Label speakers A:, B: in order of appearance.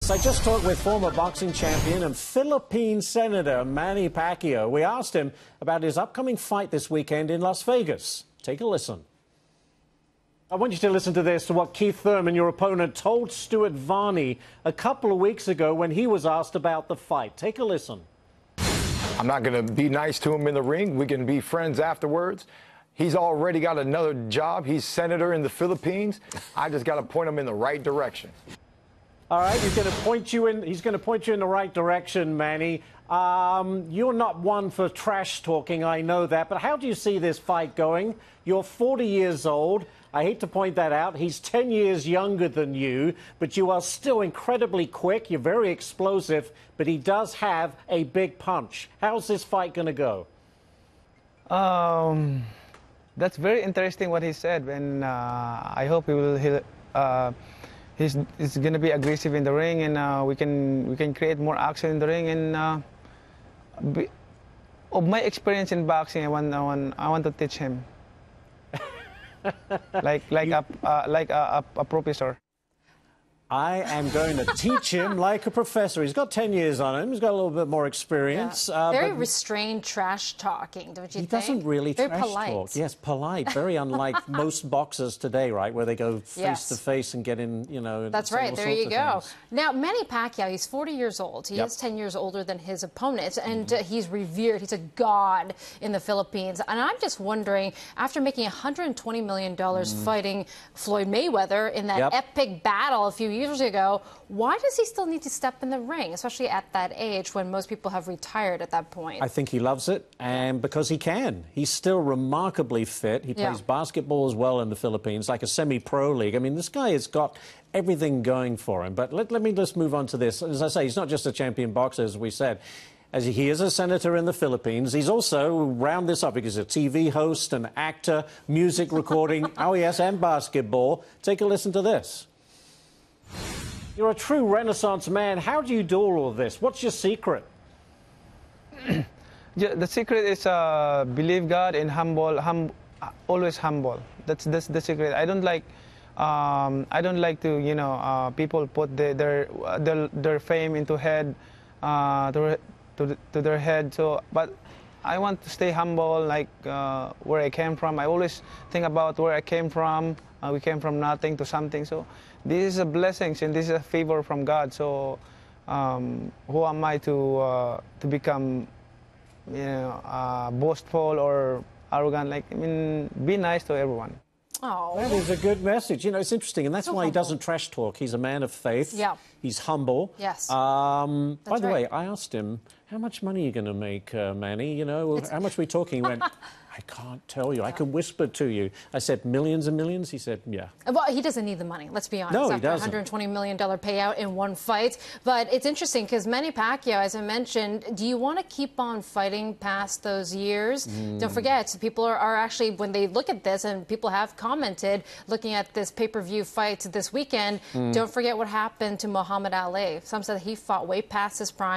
A: So I just talked with former boxing champion and Philippine Senator Manny Pacquiao. We asked him about his upcoming fight this weekend in Las Vegas. Take a listen. I want you to listen to this, to what Keith Thurman, your opponent, told Stuart Varney a couple of weeks ago when he was asked about the fight. Take a listen.
B: I'm not going to be nice to him in the ring. We can be friends afterwards. He's already got another job. He's senator in the Philippines. I just got to point him in the right direction.
A: All right, he's going to point you in the right direction, Manny. You're not one for trash talking, I know that, but how do you see this fight going? You're 40 years old. I hate to point that out. He's 10 years younger than you, but you are still incredibly quick. You're very explosive, but he does have a big punch. How's this fight going to go?
C: That's very interesting what he said, and I hope he's going to be aggressive in the ring, and we can create more action in the ring. And of my experience in boxing, I want to teach him, like a professor.
A: I am going to teach him like a professor. He's got 10 years on him. He's got a little bit more experience.
D: Yeah. Very restrained trash talking, don't you think?
A: He doesn't really
D: very
A: trash
D: polite.
A: talk. Yes, polite. Very unlike most boxers today, right, where they go face to face and get in, you know.
D: That's right. There you go.
A: Things.
D: Now, Manny Pacquiao, he's 40 years old. He is 10 years older than his opponent, and he's revered. He's a god in the Philippines. And I'm just wondering, after making $120 million fighting Floyd Mayweather in that epic battle a few years ago, why does he still need to step in the ring, especially at that age when most people have retired at that point?
A: I think he loves it, and because he can. He's still remarkably fit. He plays basketball as well in the Philippines, like a semi-pro league. I mean, this guy has got everything going for him. But let me just move on to this. As I say, he's not just a champion boxer, as we said. As he is a senator in the Philippines, he's also, round this up, because he's a TV host, an actor, music recording, oh yes, and basketball. Take a listen to this. You're a true Renaissance man. How do you do all of this? What's your secret?
C: The secret is believe God and always humble. That's the secret. I don't like to people put their fame into head to their head. So, but I want to stay humble, like where I came from. I always think about where I came from. We came from nothing to something. So this is a blessing and this is a favor from God. So who am I to become, boastful or arrogant? Like, I mean, be nice to everyone.
D: Oh,
A: that is a good message. You know, it's interesting, and that's why he doesn't trash talk. He's a man of faith.
D: Yeah.
A: He's humble.
D: Yes.
A: By the way, I asked him, how much money are you going to make, Manny? You know, how much are we talking? He went, I can't tell you. I can whisper to you. I said, millions and millions? He said, yeah.
D: Well, he doesn't need the money, let's be honest.
A: No, he
D: after
A: doesn't.
D: $120 million payout in one fight. But it's interesting because Manny Pacquiao, as I mentioned, do you want to keep on fighting past those years? Don't forget, people are actually, when they look at this, and people have commented, looking at this pay-per-view fight this weekend, don't forget what happened to Muhammad Ali. Some said he fought way past his prime.